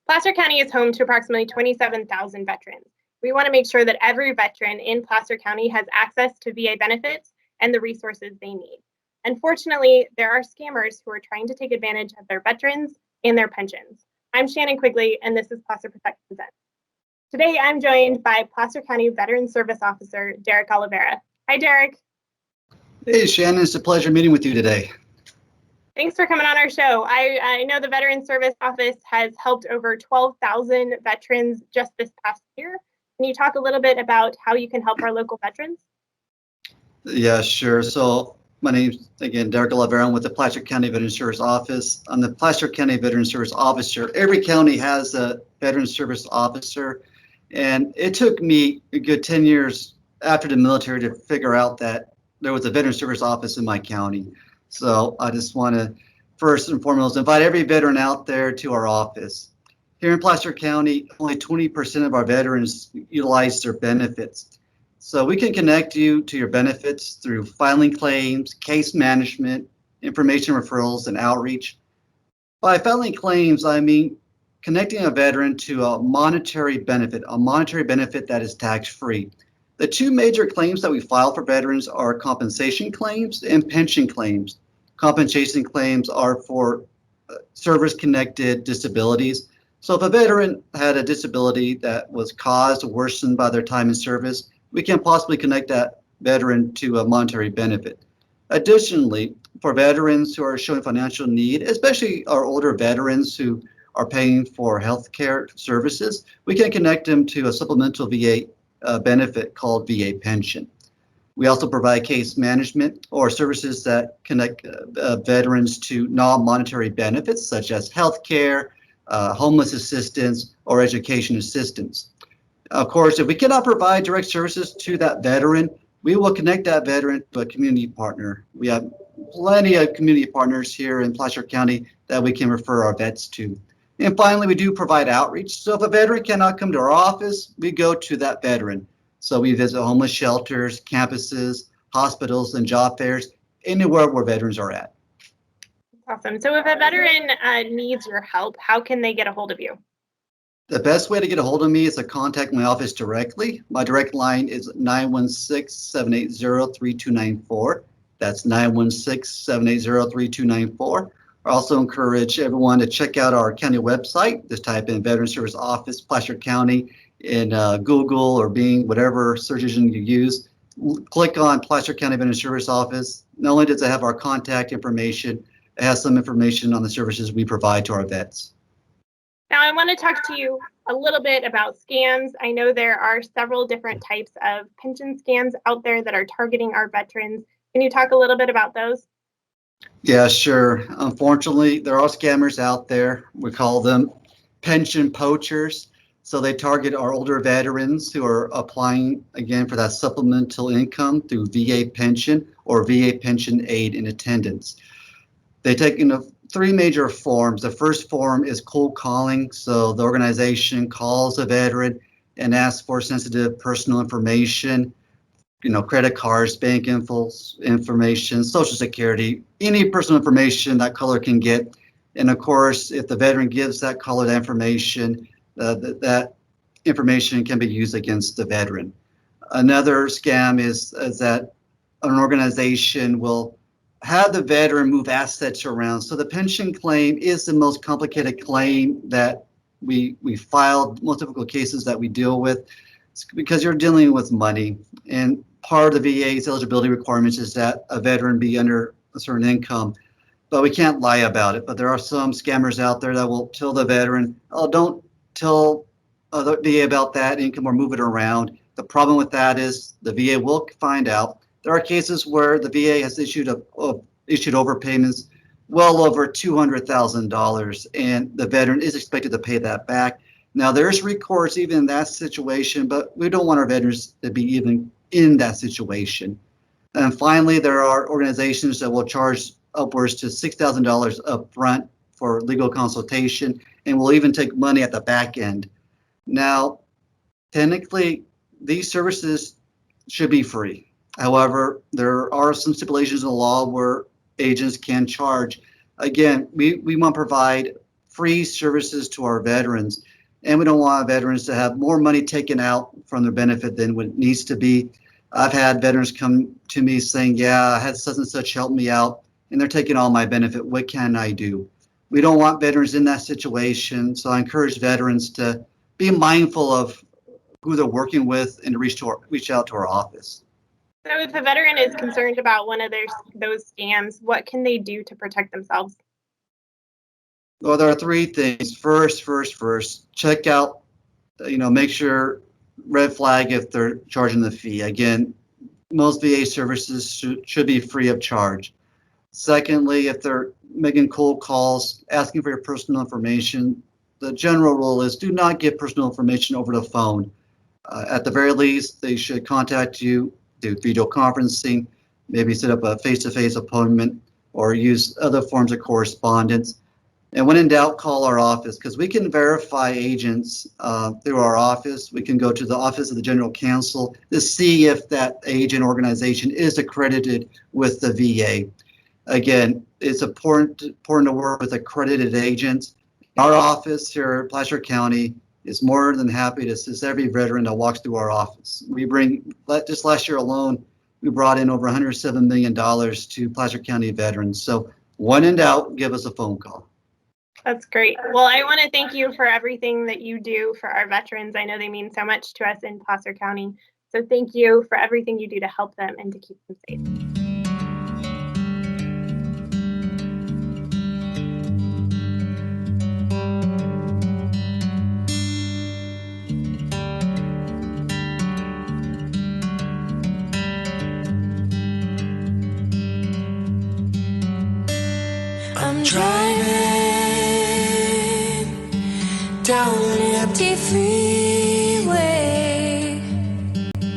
Placer County is home to approximately 27,000 veterans. We want to make sure that every veteran in Placer County has access to VA benefits and the resources they need. Unfortunately, there are scammers who are trying to take advantage of their veterans and their pensions. I'm Shannon Quigley, and this is Placer Protect Presents. Today, I'm joined by Placer County Veteran Service Officer, Derek Oliveira. Hi, Derek. Hey, Shannon, it's a pleasure meeting with you today. Thanks for coming on our show. I know the Veteran Service Office has helped over 12,000 veterans just this past year. Can you talk a little bit about how you can help our local veterans? Yeah, sure. So my name's, again, Derek Oliveira. I'm with the Placer County Veteran Service Office. I'm the Placer County Veteran Service Officer. Every county has a Veteran Service Officer, and it took me a good 10 years after the military to figure out that there was a Veteran Service Office in my county. So I just want to first and foremost invite every veteran out there to our office. Here in Placer County, only 20% of our veterans utilize their benefits. So we can connect you to your benefits through filing claims, case management, information referrals, and outreach. By filing claims, I mean connecting a veteran to a monetary benefit that is tax-free. The two major claims that we file for veterans are compensation claims and pension claims. Compensation claims are for service-connected disabilities. So if a veteran had a disability that was caused or worsened by their time in service, we can possibly connect that veteran to a monetary benefit. Additionally, for veterans who are showing financial need, especially our older veterans who are paying for health care services, we can connect them to a supplemental VA benefit called VA pension. We also provide case management or services that connect veterans to non-monetary benefits such as health care, homeless assistance, or education assistance. Of course, if we cannot provide direct services to that veteran, we will connect that veteran to a community partner. We have plenty of community partners here in Placer County that we can refer our vets to. And finally, we do provide outreach. So if a veteran cannot come to our office, we go to that veteran. So we visit homeless shelters, campuses, hospitals, and job fairs, anywhere where veterans are at. Awesome. So if a veteran needs your help, how can they get a hold of you? The best way to get a hold of me is to contact my office directly. My direct line is 916-780-3294. That's 916-780-3294. I also encourage everyone to check out our county website. Just type in Veteran Service Office, Placer County in Google or Bing, whatever search engine you use. Click on Placer County Veteran Service Office. Not only does it have our contact information, it has some information on the services we provide to our vets. Now, I want to talk to you a little bit about scams. I know there are several different types of pension scams out there that are targeting our veterans. Can you talk a little bit about those? Yeah, sure. Unfortunately, there are scammers out there. We call them pension poachers. So they target our older veterans who are applying, again, for that supplemental income through VA pension or VA pension aid in attendance. They take three major forms. The first form is cold calling. So the organization calls a veteran and asks for sensitive personal information, credit cards, bank information, social security, any personal information that caller can get. And of course, if the veteran gives that caller that information, that information can be used against the veteran. Another scam is that an organization will have the veteran move assets around. So the pension claim is the most complicated claim that we filed, most difficult cases that we deal with. It's because you're dealing with money. And part of the VA's eligibility requirements is that a veteran be under a certain income, but we can't lie about it. But there are some scammers out there that will tell the veteran, oh, don't tell the VA about that income or move it around. The problem with that is the VA will find out. There are cases where the VA has issued overpayments well over $200,000, and the veteran is expected to pay that back. Now, there's recourse even in that situation, but we don't want our veterans to be even in that situation. And finally, there are organizations that will charge upwards to $6,000 up front for legal consultation, and will even take money at the back end. Now, technically, these services should be free. However, there are some stipulations in the law where agents can charge. Again, we want to provide free services to our veterans. And we don't want veterans to have more money taken out from their benefit than what needs to be. I've had veterans come to me saying, yeah, I had such and such help me out, and they're taking all my benefit. What can I do? We don't want veterans in that situation. So I encourage veterans to be mindful of who they're working with and to reach out to our office. So if a veteran is concerned about one of those scams, what can they do to protect themselves? Well, there are three things. First, check out, make sure red flag if they're charging the fee. Again, most VA services should be free of charge. Secondly, if they're making cold calls, asking for your personal information, the general rule is do not give personal information over the phone. At the very least, they should contact you, do video conferencing, maybe set up a face-to-face appointment or use other forms of correspondence. And when in doubt, call our office because we can verify agents through our office. We can go to the Office of the General Counsel to see if that agent organization is accredited with the VA. Again, it's important to work with accredited agents. Our office here at Placer County is more than happy to assist every veteran that walks through our office. Just last year alone, we brought in over $107 million to Placer County veterans. So when in doubt, give us a phone call. That's great. Well, I want to thank you for everything that you do for our veterans. I know they mean so much to us in Placer County. So thank you for everything you do to help them and to keep them safe. I'm driving down an empty freeway.